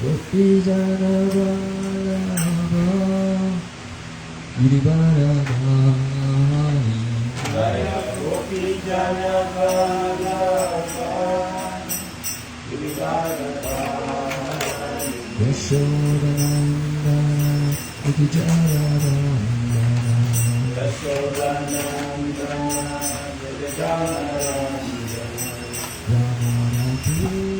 Gopi Jana Vallabha Girivaradhari Jaya Gopi Jana Vallabha Girivaradhari Yashodananda Vijayaradhana Yashodananda Vijayaradhana Ramanatira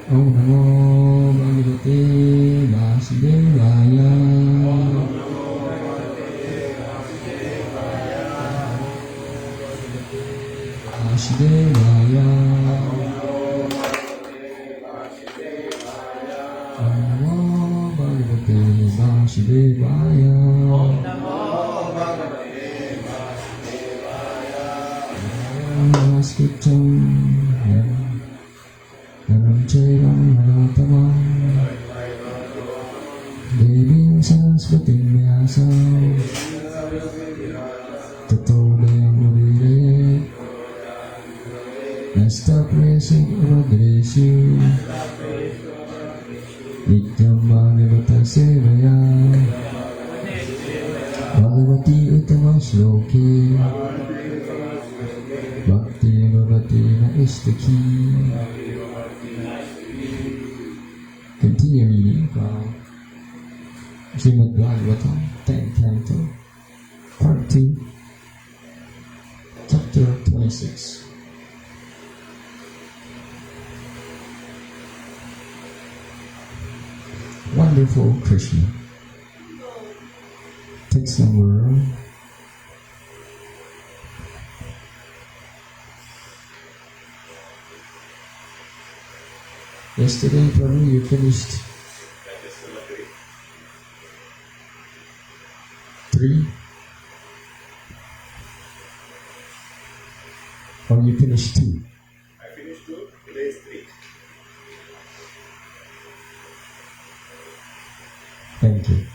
Om Namo Bhagavate Vasudevaya. Vasudevaya. Om Namo Bhagavate Vasudevaya. Namaskritam Naram Chairam Naratamam Devim Saraswatim Vyasam Tato Dayam Mudire Nasta Presu Radreshu Nityam Bhagavata Sevaya Bhagavati Uttama Shloki Bhakti Bhavati Na Ishtaki. Continue reading from Srimad Bhagavatam, 10th Canto, Part 2, Chapter 26. Wonderful Krishna. Text number 'Yesterday, Prabhu, you finished 3? Or you finished 2? I finished 2, today is 3. Thank you.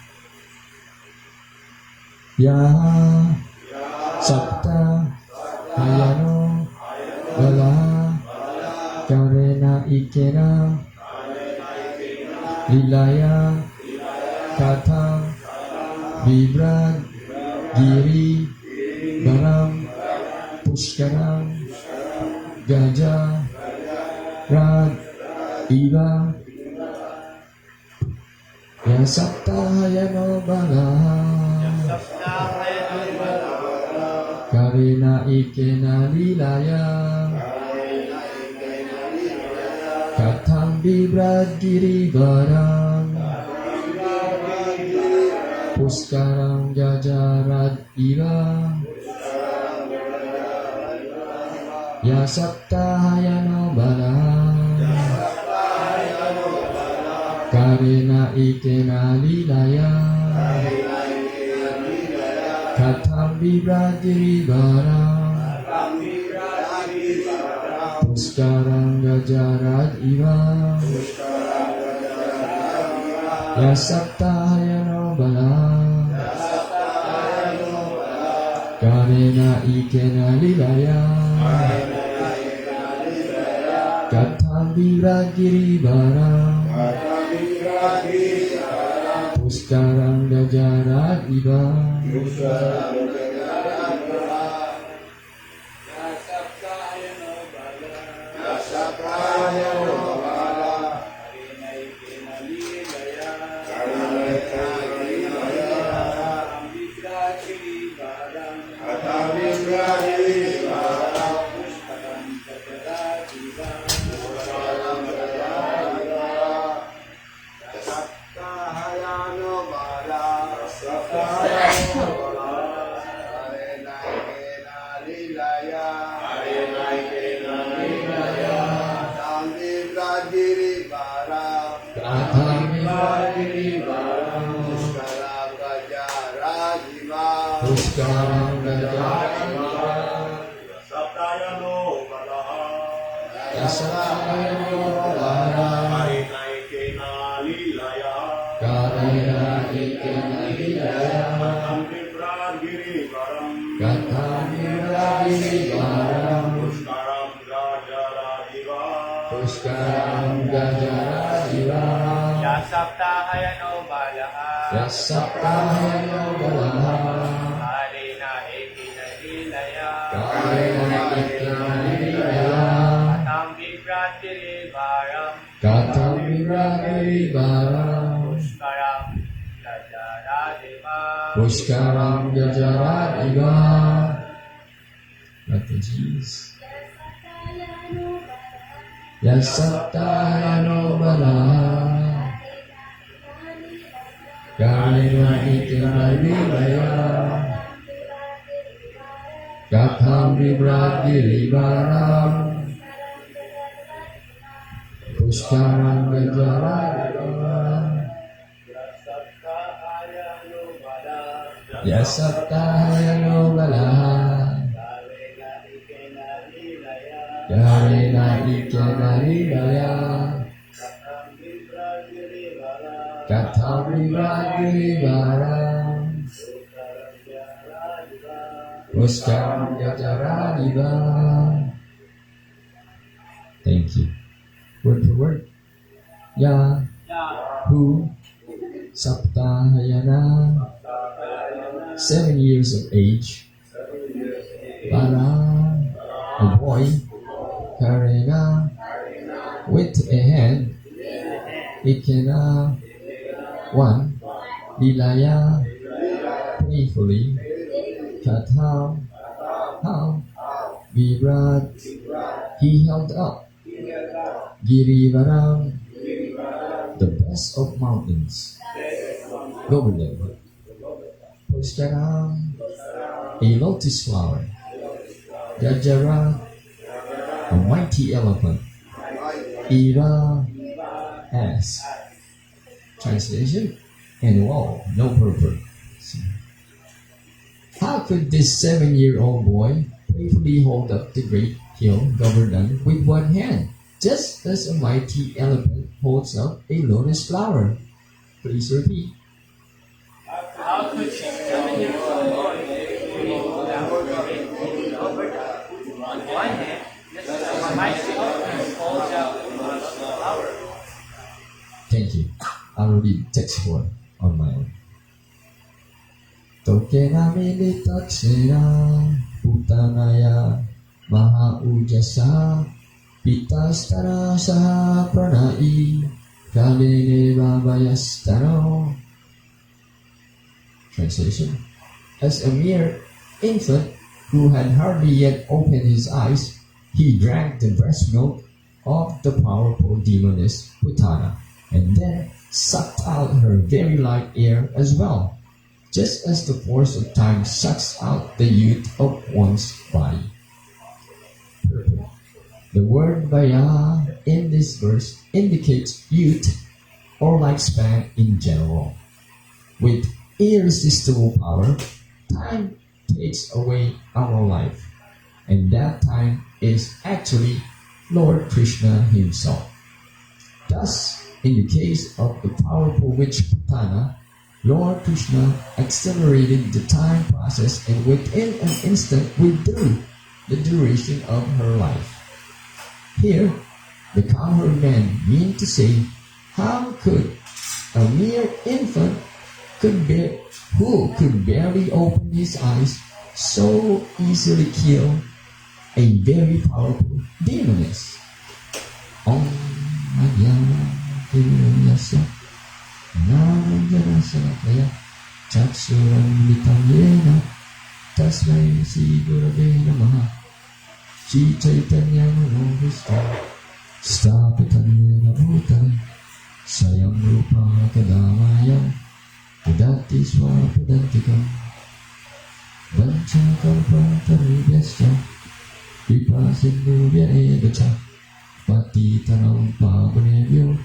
Yaha Sapta Hayano Balaha Karena Ikena Lilaya Kata Vibrad Giri Baram Pushkaram Gaja Rad Iva Ya Sapta Hayano Balaha Karena Ikena Lilaya Katham Vibrad Giri Baram Puskaram Jajarad Iva Ya Sapta Hayano Bala Karena Ikena Lilaya Katham Vibrad Giri Baram Puskaram Jajarad Iva Ya Sapta Hayano Bala Karena Ikena Lilaya Katham Vibrad Giri Baram Puskaram Jajarad Iva Katham Vibrad Giri Baram Pushkaram Gajariva Saptayano Balaha Yasatayano Balaha Karinaikena Lilaya Karina Ikena Lilaya Katam Vibrat Girivaram Katam Vibhagirivaram Pushkaram Gajaradiva Pushkaram Gajariva Yasaptahayano Balaha Yasatayano Balaha Karina Ekina Lilaya Karina Ikena Lilaya Katam Vibratirivaram Katam Vibhagirivaram Pushkaram Gajaradeva Pushkaram Gajaradiva. Mataji's Yasatayano Balaha Karina Ikena Lilaya Katham Vibhagirivaram Pushkaram Gajaradiva Yasaptahayano Balaha Yasatayano Balaha Karina Ekina Lilaya Karina Ikena Lilaya Katam Vibratirivaram Katham Vibhagirivaram Pushkaram Gajaradiva. Thank you. Word for word. Ya Hu Saptahayana 7 years of age. Bala a boy. Karena with a hand. Ikena 1. Lilaya playfully. Katham how Vibrat he held up. Girivaram the best of mountains. Govardhan Pushkaram a lotus flower. Gajara a mighty elephant. Ira ass. Translation and wow, no purpose. How could this 7-year-old boy playfully hold up the great hill Govardhan with one hand, just as a mighty elephant holds up a lotus flower? Please repeat. How could she 7-year-old boy hold up on one hand, just as a mighty elephant holds up a flower? Thank you. I'll read text 4 on my own. Tokena militaksena putanaya maha ujasa pitastara saha pranai kalene babayastano. Translation. As a mere infant who had hardly yet opened his eyes, he drank the breast milk of the powerful demoness Putana and then sucked out her very light air as well, just as the force of time sucks out the youth of one's body. Purport. The word Vaya in this verse indicates youth or lifespan in general. With irresistible power, time takes away our life, and that time is actually Lord Krishna himself. Thus, in the case of the powerful witch Putana, Lord Krishna accelerated the time process and within an instant withdrew the duration of her life. Here, the cowherd men mean to say, how could a mere infant who could barely open his eyes so easily kill a very powerful demoness? Om Madhyana Yasa Namandana Salakaya Chaksuram Yena Tasmai Sri Gurave Namaha Sri Chaitanya Manobhishta Stapitanyena Bhutale Sayam Rupa Kadamayam Udati Swapadantikam Vancha Kalpa Taribhyascha Vipa Sindhu Vyanevacha Pati Tanam Pavanebhyo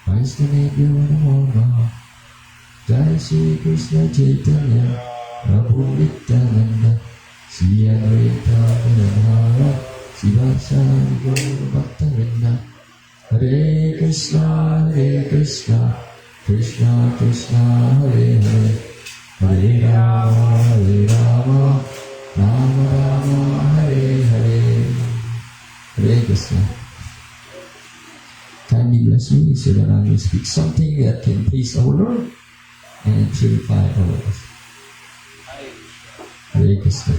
Vaishnavebhyo Namo Namaha Jai Shri Krishna Chaitanya Prabhu Nityananda, Sri Advaita Gadadhara, Sivasari Gaura Bhakta-vrinda. Hare Krishna, Krishna Krishna, Hare Hare, Hare Rama, Rama Rama, Hare Hare. Hare Krishna. Kindly bless me so that I may speak something that can please our Lord and purify all of us. Hare Krishna.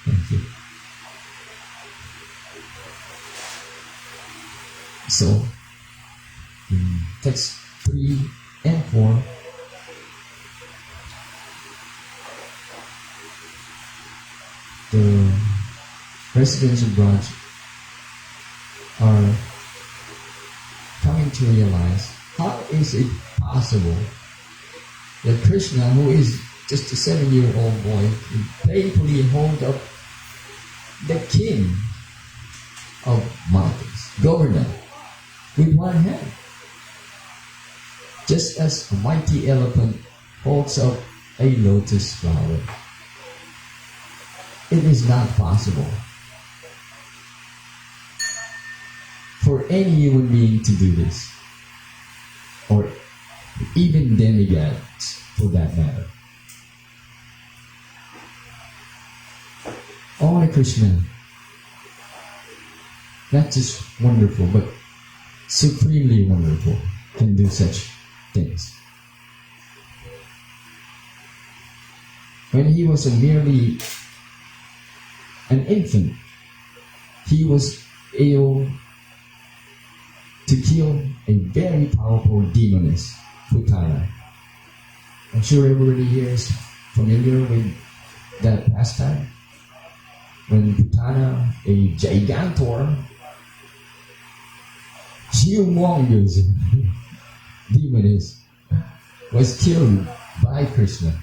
Thank you. So, in text 3 and 4, the residents of Braj are coming to realize, how is it possible that Krishna, who is just a 7-year-old boy, can playfully hold up the king of mountains, Govardhan, with one hand, just as a mighty elephant holds up a lotus flower. It is not possible for any human being to do this, or even demigods for that matter. Only Krishna, not just wonderful, but supremely wonderful, can do such things. When he was merely an infant, he was able to kill a very powerful demoness, Putana. I'm sure everybody here is familiar with that pastime. When Putana, a gigantor, humongous demoness, was killed by Krishna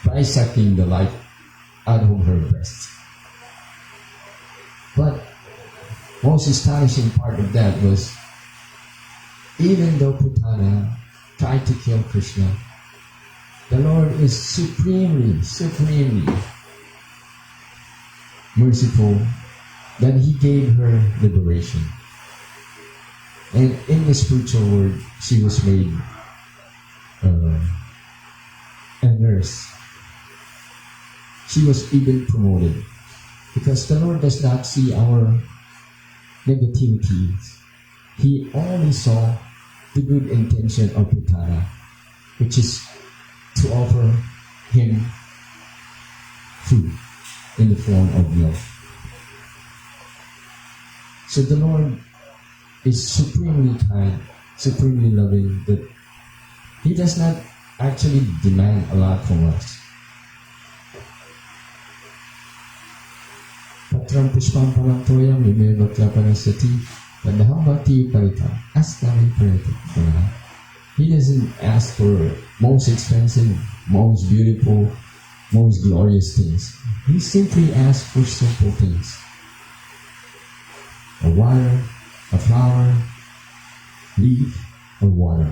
by sucking the life out of her breast. But most astonishing part of that was, even though Putana tried to kill Krishna, the Lord is supremely merciful that He gave her liberation. And in the spiritual world, she was made a nurse. She was even promoted, because the Lord does not see our negativities. He only saw the good intention of Putana, which is to offer him food in the form of milk. So the Lord is supremely kind, supremely loving, that He does not actually demand a lot from us. Patram pushpam palam toyam vime bhakya parasati padaham bhakti paritam astami paritam. He doesn't ask for most expensive, most beautiful, most glorious things. He simply asks for simple things. A water, a flower, leaf, or water.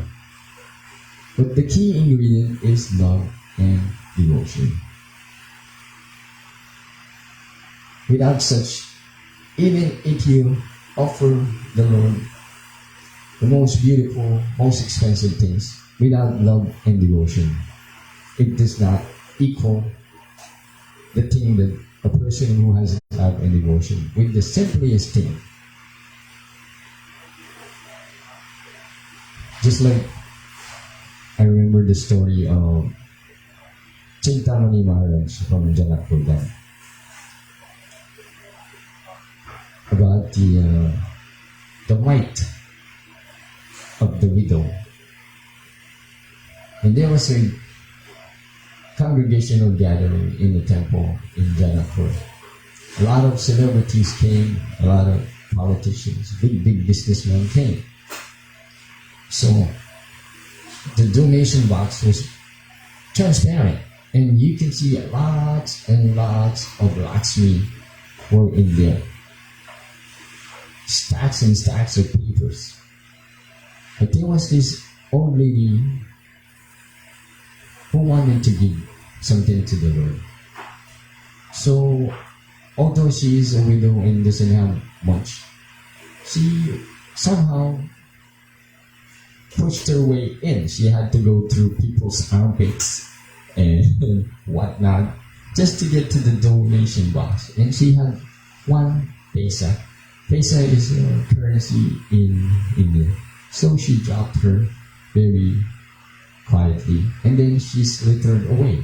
But the key ingredient is love and devotion. Without such, even if you offer the Lord the most beautiful, most expensive things, without love and devotion, it does not equal the thing that a person who has love and devotion with the simplest thing. Just like I remember the story of Chintamani Maharaj from Janakpur Dam, about the might of the widow. And there was a congregational gathering in the temple in Janakpur. A lot of celebrities came, a lot of politicians, big businessmen came. So the donation box was transparent, and you can see lots and lots of Lakshmi were in there. Stacks and stacks of papers. But there was this old lady who wanted to give something to the Lord. So, although she is a widow and doesn't have much, she somehow pushed her way in. She had to go through people's armpits and whatnot just to get to the donation box. And she had 1 pesa. Pesa is a currency in India. So she dropped her very quietly, and then she slithered away.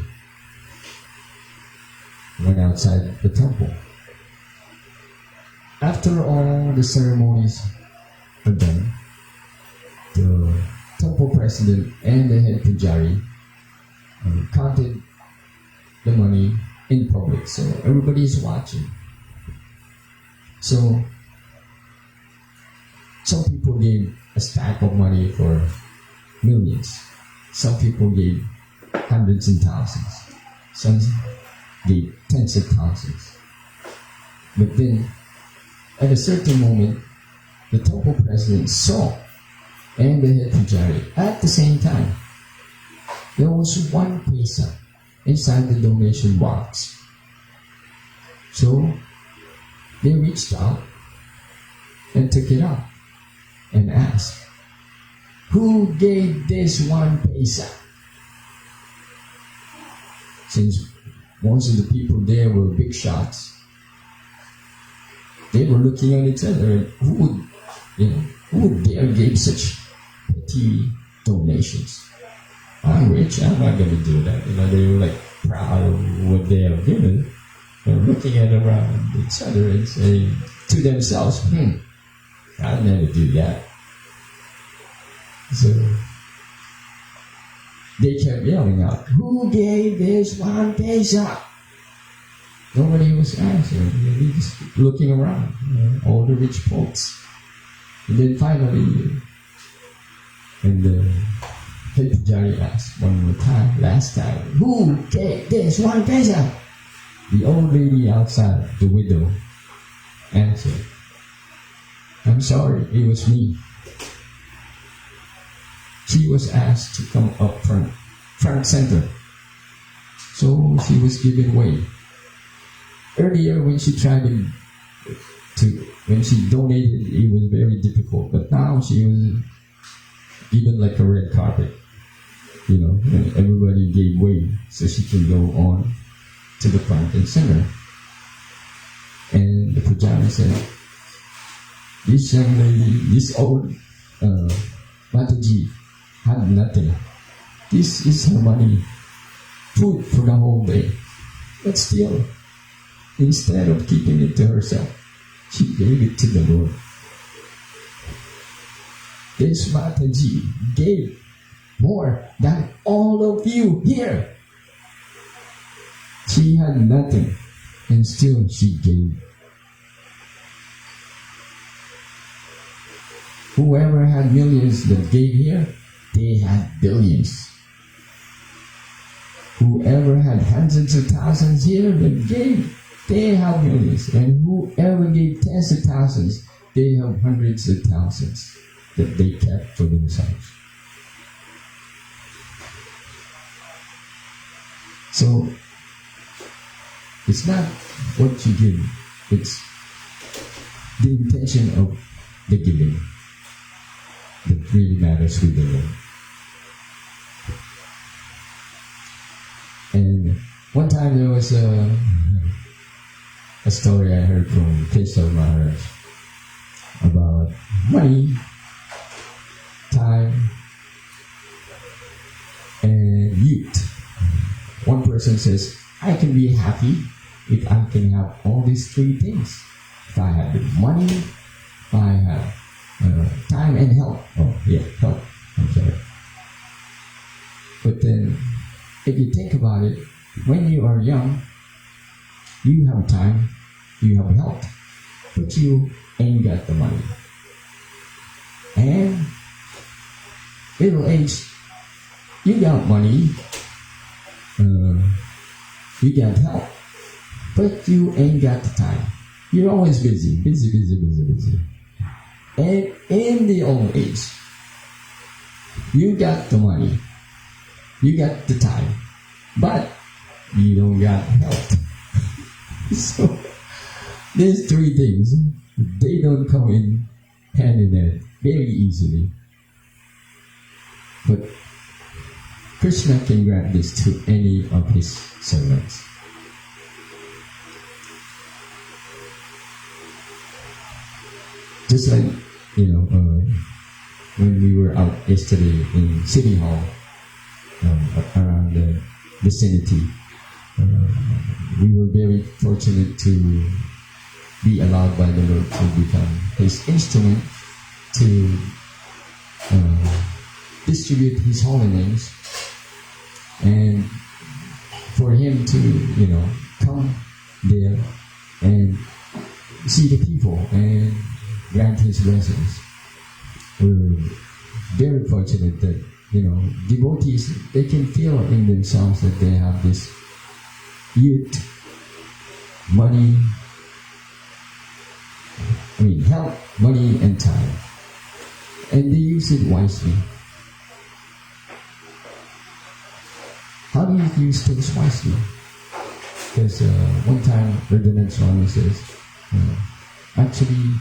Went outside the temple. After all the ceremonies are done, the temple president and the head pujari counted the money in public, so everybody is watching. So some people gave a stack of money for millions. Some people gave hundreds and thousands. Some gave tens of thousands. But then, at a certain moment, the temple president saw, and the head pujari at the same time, there was 1 pesa inside the donation box. So they reached out and took it out and asked, "Who gave this 1 pesa?" Since most of the people there were big shots, they were looking at each other and who would dare give such petty donations? I'm rich, I'm not going to do that. They were like proud of what they have given. They're looking at around each other and saying to themselves, I'll never do that. So they kept yelling out, "Who gave this 1 pesa?" Nobody was answering. They were just looking around, all the rich folks. And then finally, and the head pujari asked one more time, last time, "Who gave this 1 pesa?" The old lady outside, the widow, answered, "I'm sorry, it was me." She was asked to come up front center. So she was given way. Earlier, when she tried when she donated, it was very difficult. But now she was given like a red carpet. And everybody gave way so she can go on to the front and center. And the pujari said, "This young lady, this old Mataji, had nothing. This is her money, food for the whole day. But still, instead of keeping it to herself, she gave it to the Lord. This Mataji gave more than all of you here. She had nothing, and still she gave. Whoever had millions that gave here, they had billions. Whoever had hundreds of thousands here that gave, they have millions. And whoever gave tens of thousands, they have hundreds of thousands that they kept for themselves." So, it's not what you give, it's the intention of the giving that really matters with the Lord. And one time there was a story I heard from Keshav Maharaj about money, time, and youth. One person says, "I can be happy if I can have all these 3 things. If I have the money, if I have time and health." Health. I'm sorry. But then, if you think about it, when you are young, you have time, you have health, but you ain't got the money. And middle age, you got money, you got health, but you ain't got the time. You're always busy. And in the old age, you got the money, You got the time, but you don't got health. So there's three things. They don't come in hand in hand very easily. But Krishna can grant this to any of his servants. Just like, when we were out yesterday in City Hall, around the vicinity, we were very fortunate to be allowed by the Lord to become His instrument to distribute His holy names, and for Him to, come there and see the people and grant His blessings. We're very fortunate that, devotees, they can feel in themselves that they have this youth, money, health, money, and time. And they use it wisely. How do you use things wisely? Because one time, Ferdinand Swami says, actually,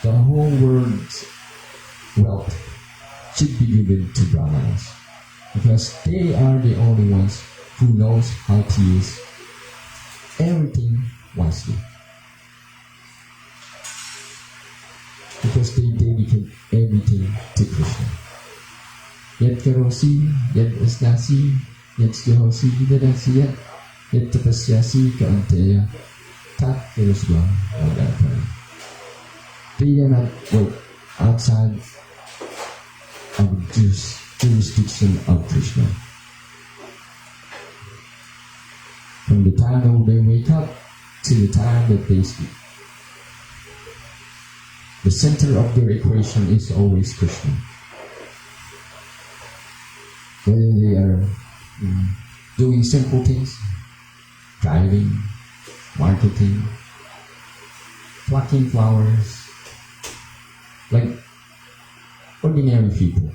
the whole world's wealth should be given to Brahmanas, because they are the only ones who knows how to use everything wisely. Because they dedicate everything to Krishna. Yet karosi, yet asnasi, yet jahosi dadasi, yet tapasyasi kaanteya, tat karuswa vadapara. They are not work outside of the jurisdiction of Krishna. From the time that they wake up to the time that they sleep, the center of their equation is always Krishna. Whether they are doing simple things, driving, marketing, plucking flowers, like ordinary people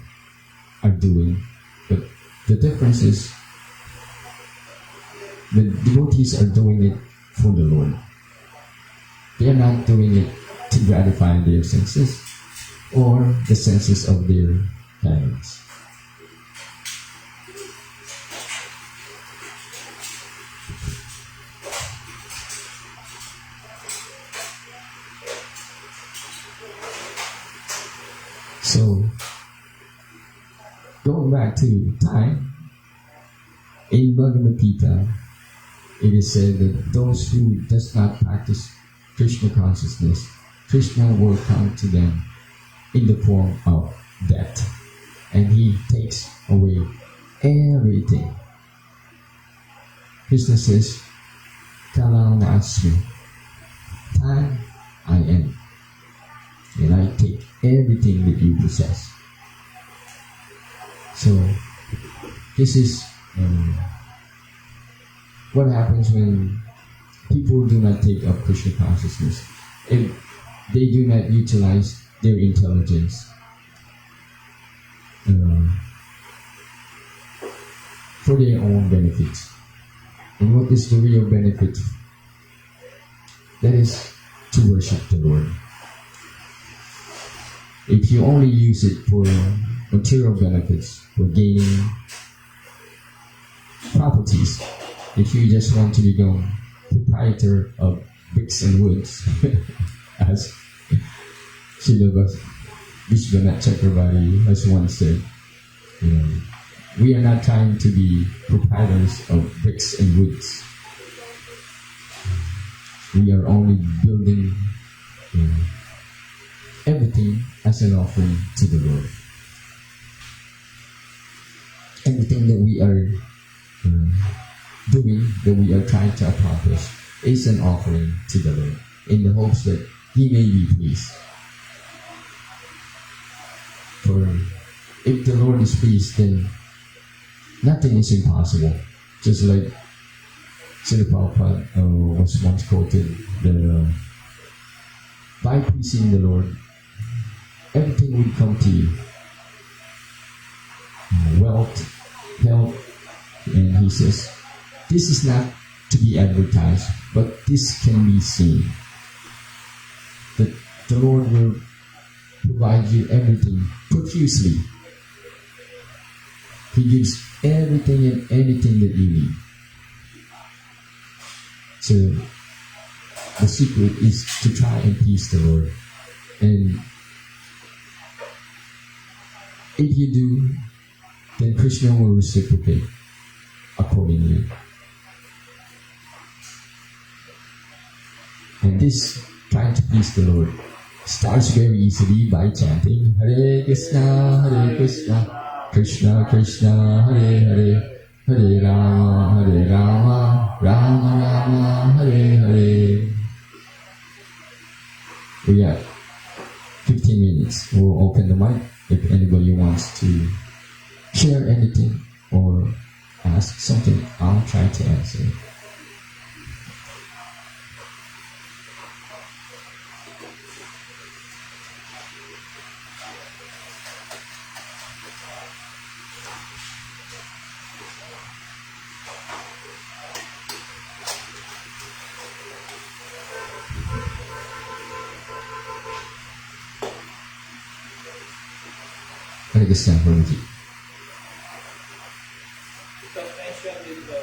are doing, but the difference is the devotees are doing it for the Lord. They are not doing it to gratify their senses or the senses of their parents. So, going back to time, in Bhagavad Gita, it is said that those who does not practice Krishna consciousness, Krishna will come to them in the form of death, and He takes away everything. Krishna says, Kalang Asmi, time I am, and I take everything that you possess. So, this is what happens when people do not take up Krishna consciousness. If they do not utilize their intelligence for their own benefits. And what is the real benefit? That is to worship the Lord. If you only use it for material benefits, for gaining properties, if you just want to become proprietor of bricks and woods, as Srila Vishwanath Chakravarti has once said, we are not trying to be proprietors of bricks and woods. We are only building everything as an offering to the Lord. Everything that we are doing, that we are trying to accomplish, is an offering to the Lord, in the hopes that He may be pleased. For if the Lord is pleased, then nothing is impossible. Just like Srila Prabhupada was once quoted, that by pleasing the Lord, everything would come to you. wealth, health, and he says, this is not to be advertised, but this can be seen. That the Lord will provide you everything profusely. He gives everything and anything that you need. So the secret is to try and please the Lord. And if you do, then Krishna will reciprocate accordingly. And this trying to please the Lord starts very easily by chanting Hare Krishna, Krishna Krishna, Hare Hare, Hare Rama, Rama Rama, Hare Hare. We have 15 minutes. We'll open the mic if anybody wants to share anything or ask something. I'll try to answer. Hare Krishna, Prabhuji. It was mentioned in the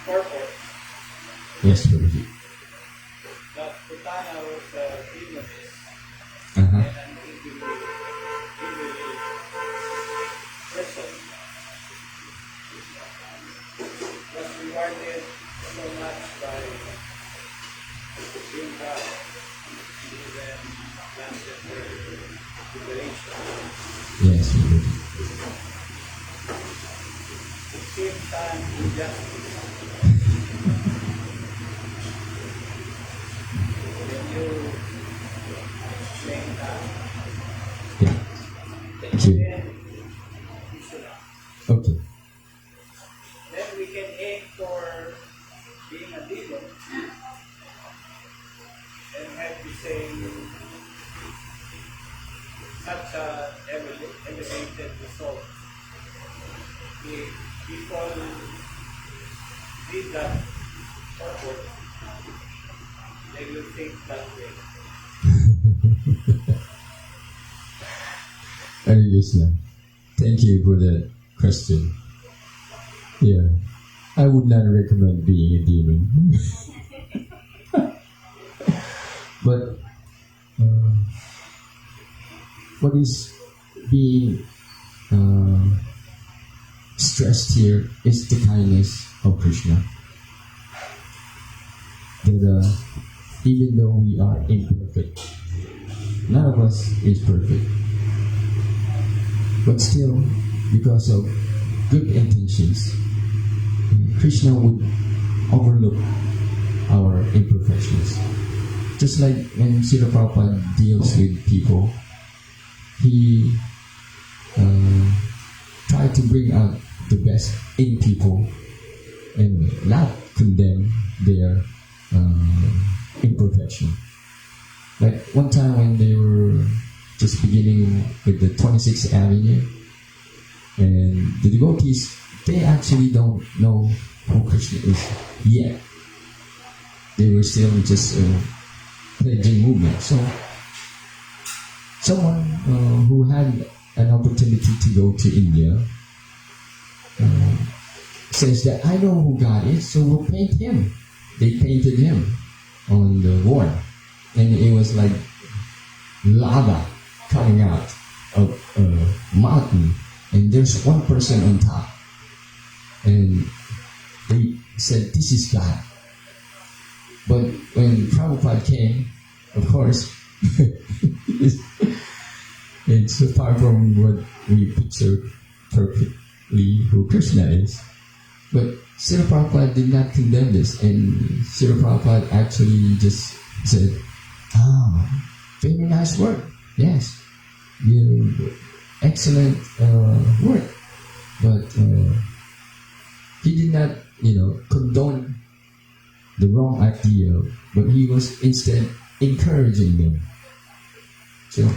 purport Yes, Prabhuji. that Putana was a demoness Uh-huh. and an evil person. Was rewarded so much by being God, even granted her liberation. Yes, Prabhuji. At the same time, injustice. When you explain that, Yeah. Thank you. then you should Okay. then we can aim for being a demon and have the same such a elevated result. If people did that purpose, they will think that way. Hare Krishna. Thank you for that question. Yeah. I would not recommend being a demon. But what is being stressed here is the kindness of Krishna. That even though we are imperfect, none of us is perfect. But still, because of good intentions, Krishna would overlook our imperfections. Just like when Srila Prabhupada deals with people, he tried to bring out the best in people and not condemn their imperfection. Like one time when they were just beginning with the 26th Avenue, and the devotees, they actually don't know who Krishna is yet. They were still just pledging movement. So someone who had an opportunity to go to India says that I know who God is, so we'll paint him. They painted him on the wall, and it was like lava coming out of a mountain, and there's one person on top, and they said this is God. But when Prabhupada came, of course, it's far from what we picture perfectly who Krishna is. But Srila Prabhupada did not condemn this, and Srila Prabhupada actually just said, very nice work. Yes, excellent work. But he did not, condone the wrong idea, but he was instead encouraging them. So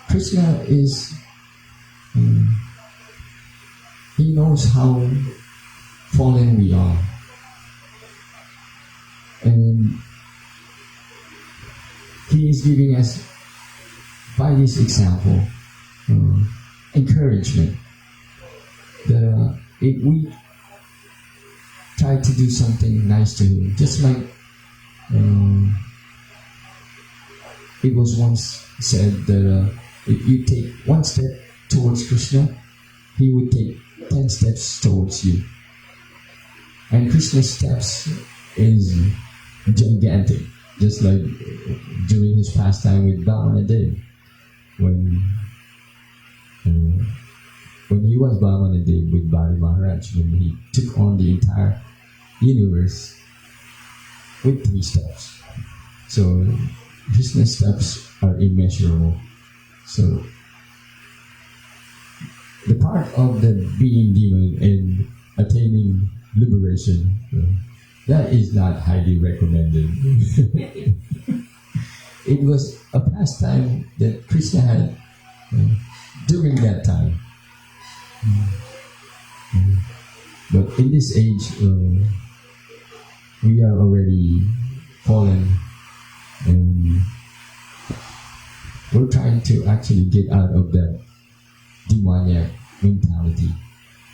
Krishna is knows how fallen we are. And He is giving us, by this example, encouragement that if we try to do something nice to Him, just like it was once said that if you take one step towards Krishna, He would take 10 steps towards you. And Krishna's steps is gigantic, just like during his pastime with Bhamanadev, when he was Bhamanadev with Bari Maharaj, when he took on the entire universe with 3 steps. So Krishna's steps are immeasurable. So the part of the being demon and attaining liberation, that is not highly recommended. It was a pastime that Krishna had during that time. But in this age, we are already fallen, and we're trying to actually get out of that demoniac mentality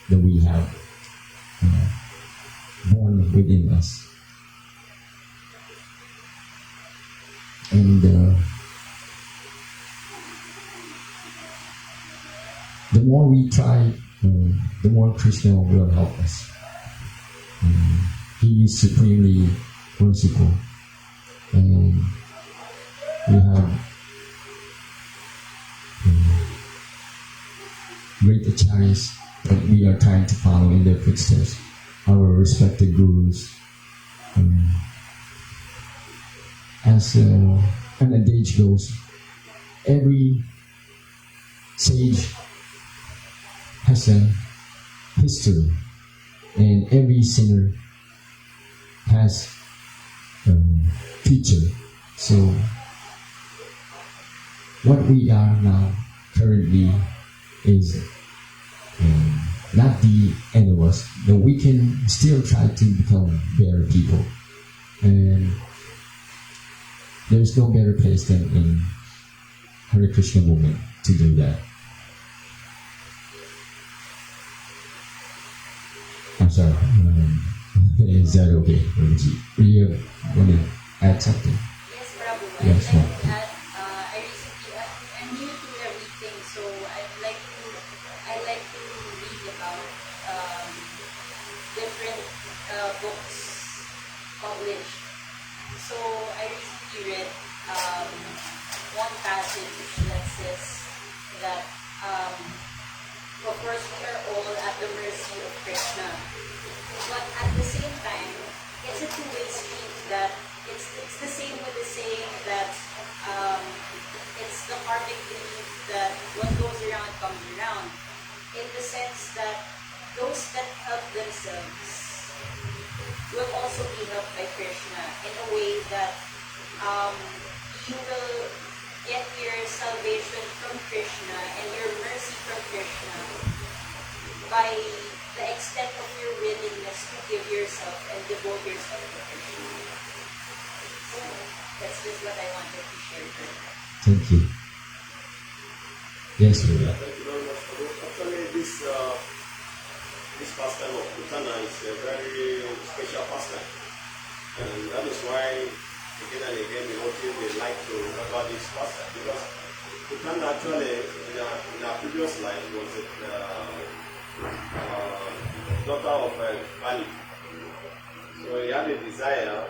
that we have born within us. And the more we try, the more Krishna will help us. He is supremely merciful, and we have great acharyas that we are trying to follow in their footsteps, our respected gurus. As an adage goes, every sage has a history, and every sinner has a future. So what we are now currently is not the end of us, but we can still try to become better people. And there's no better place than in Hare Krishna movement to do that. I'm sorry. Is that okay? Do you want to add something? Yes, Prabhu. Yes, ma'am. I recently, I'm new to everything, so I like to read about different books published. So I recently read one passage that says that of course we are all at the mercy of Krishna, but at the same time it's a two-way street. That it's the same with the saying that it's the karmic belief that what goes around comes around, in the sense that those that help themselves will also be helped by Krishna, in a way that you will get your salvation from Krishna and your mercy from Krishna by the extent of your willingness to give yourself and devote yourself to Krishna. So that's just what I wanted to share. Thank you. Yes, Lord. Thank you very much. Actually, this pastime of Putana is a very special pastime. And that is why, again and again, they like to remember this pastime. Because Putana actually, in her previous life, was a daughter of Bali. So he had a desire,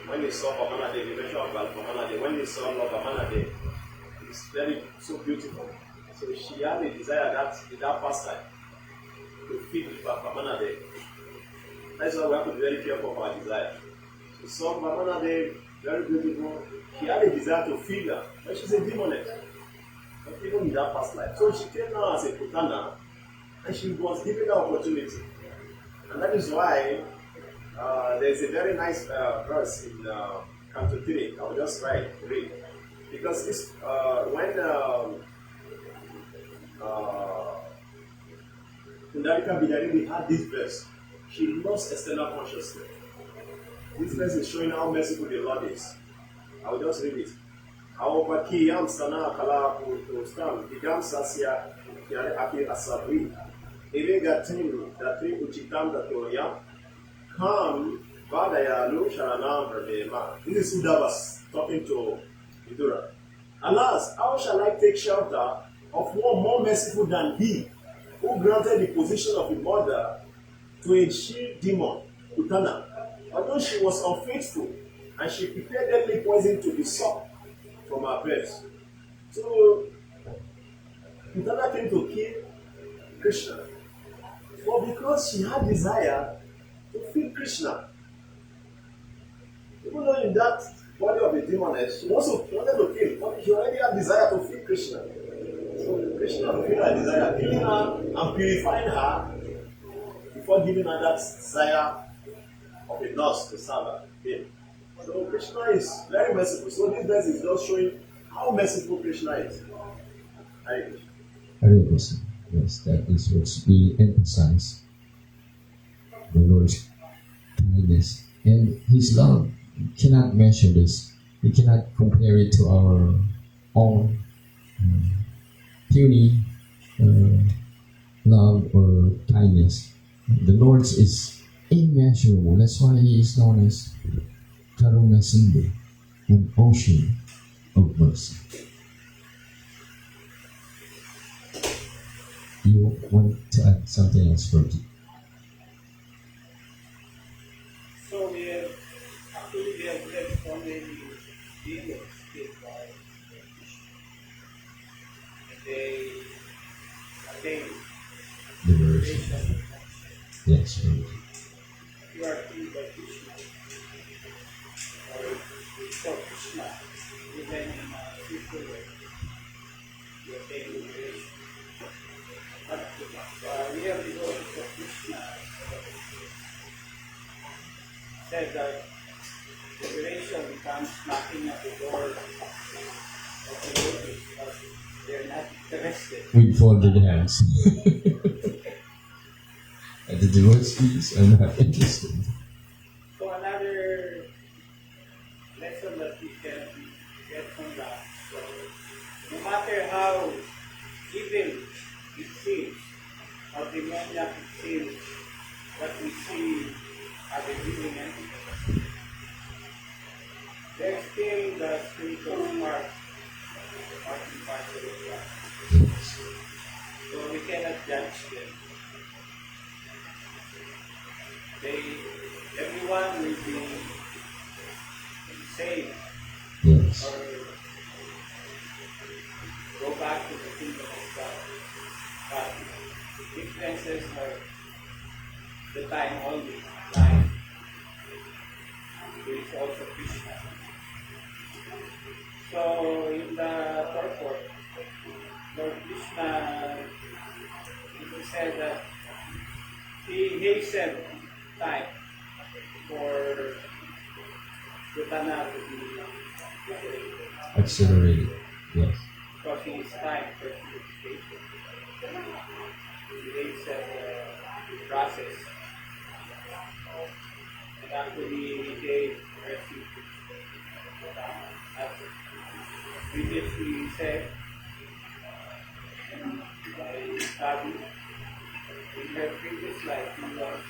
when he saw Bhamanadev, the mention of Bhamanadev, when he saw Lord Bhamanadev, it's very so beautiful. So she had a desire that in that pastime to feed Bhamanadev. That's why we have to be very careful of our desire. She saw Bhamanadev, very beautiful. She had a desire to feed her, but she's a demoness. But even in that past life. So she came now as a Putana, and she was given the opportunity. And that is why there's a very nice verse in Canto 3. I'll just read. Because this, when Kundalika Bidari had this verse. She lost external consciousness. This verse is showing how merciful the Lord is. I will just read it. Aopaki yam sana kala kustam digam sasya yare api asabri. Irega tin datri uchitam datoya. Kam vadaya lu sharanam radema. This is Udavas talking to Vidura. Alas, how shall I take shelter of one more merciful than he, who granted the position of a mother to a she-demon, Utana, although she was unfaithful, and she prepared deadly poison to be sucked from her breast. So, Utana came to kill Krishna. But because she had desire to feed Krishna, even though in that body of a demoness, she also wanted to kill, but she already had desire to feed Krishna. So Krishna fulfilled her desire, killing her and purifying her before giving her that desire of a nurse to serve him. So Krishna is very merciful. So this verse is just showing how merciful Krishna is. Hare Krishna. Hare Krishna. Yes, that is what we emphasize. The Lord's kindness and His love. We cannot measure this. We cannot compare it to our own puny love or kindness. The Lord's is immeasurable. That's why He is known as Karuna Sindhu, an ocean of mercy. You want to add something else, Rogi? So we have read so many demons killed by and they attain The verse. salvation. Yes, Rogi. You are killed by Krishna or for Krishna, even in a spiritual way. You attain liberation. But we have devotees of Krishna said that liberation becomes knocking at the door of the devotees, but they're not interested. With folded hands. And the devotees are not interested. So another lesson that we can get from that. So no matter how evil it seems, or demoniac it seems, what we see as a living entity, there's still the spiritual spark, part and parcel of that. Yes. So we cannot judge them. Everyone will be saved Yes. or go back to the kingdom of God. But differences are the time only. Time. There is also Krishna. So in the purport, Lord Krishna even said that he hastened time for Sutana to be liberated Accelerated. Yes. because he is time for purification. He hastened the process and actually he gave mercy to Sutana. As previously said by Sabi, in her previous life he was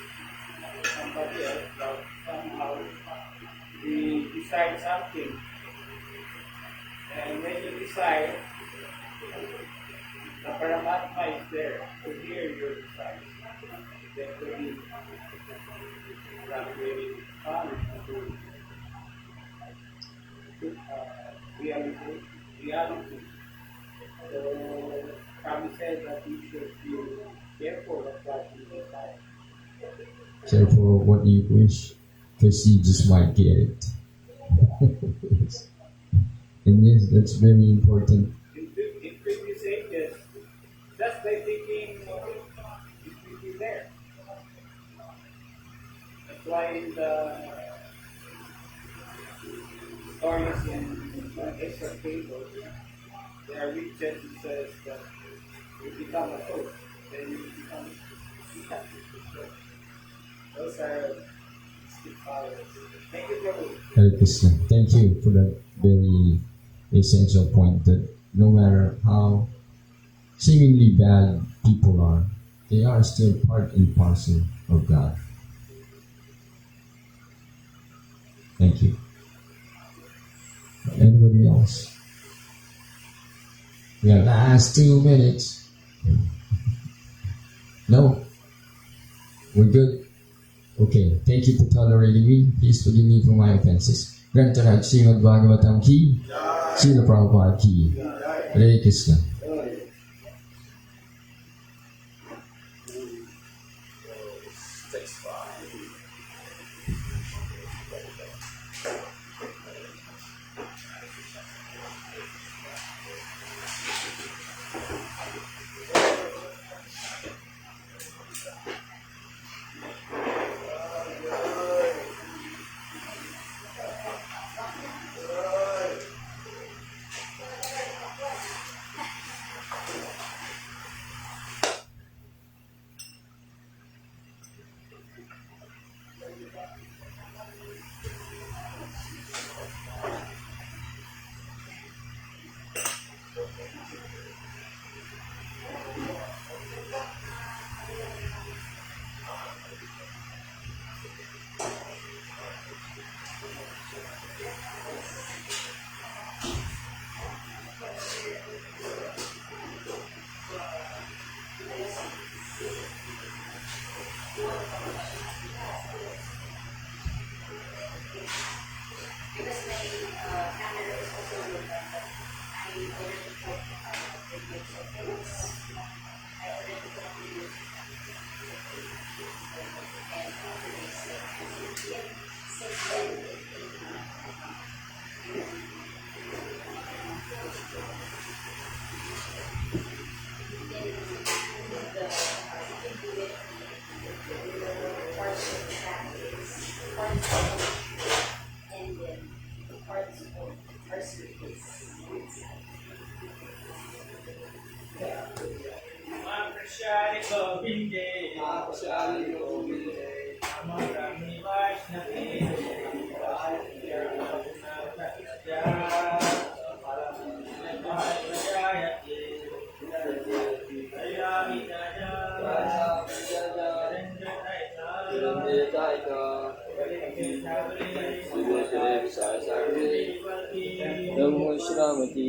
somebody else, but somehow we decide something. And when you decide, the Paramatma is there to hear your desires. Eventually, that will come to reality. So, Kami said that you should be careful of what you decide. Careful of what you wish, because you just might get it. Yes. And yes, that's very important. In previous ages, just by thinking it will be there. That's why in the stories in Esther Fable, there are witches who says that you become a host, then you become Those are still followers. Thank you, Prabhu. Hare Krishna. Thank you for that very essential point that no matter how seemingly bad people are, they are still part and parcel of God. Thank you. Anybody else? We have last 2 minutes. No? We're good? Okay. Thank you for tolerating me. Please forgive me for my offenses. Grantaraj Srimad Bhagavatam ki, Srila Prabhupada ki. Hare Krishna. Because my camera is also low, but I already put videos of things. I already put videos and today's like 6:10. Namo Shramati